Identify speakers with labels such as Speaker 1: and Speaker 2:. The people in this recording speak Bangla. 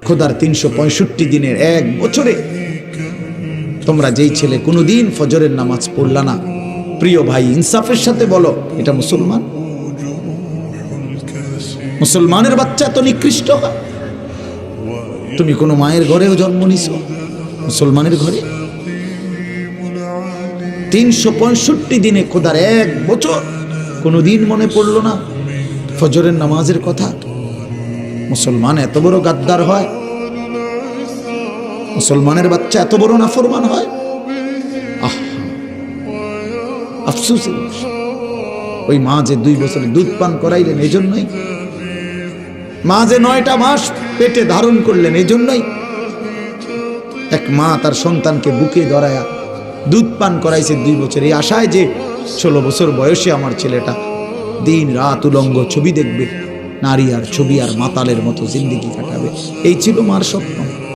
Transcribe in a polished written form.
Speaker 1: খোদার 365 দিনের এক বছরে তোমরা যেই ছেলে কোনোদিন ফজরের নামাজ পড়লা না, প্রিয় ভাই ইনসাফের সাথে বলো এটা মুসলমান? মুসলমানের বাচ্চা তো নিকৃষ্ট হয়। তুমি কোনো মায়ের ঘরেও জন্ম নিছো, মুসলমানের ঘরে 365 দিনে খোদার এক বছর কোনোদিন মনে পড়লো না ফজরের নামাজের কথা? মুসলমান এত বড় গাদ্দার হয়? মুসলমানের বাচ্চা এত বড় নাফরমান হয়? আফসোস। ওই মা যে 2 বছর দুধ পান করাইলেন এই জন্যই, মা যে 9টা মাস পেটে ধারণ করলেন এই জন্যই, এক মা তার সন্তানকে বুকে ধরায়া দুধ পান করাইছে 2 বছর, এই আশায় যে 16 বছর বয়সে আমার ছেলেটা দিন রাত উলঙ্গ ছবি দেখবে, নারী আর ছবি আর মাতালের মতো জিন্দেগি কাটাবে। এই ছিল মার স্বপ্ন।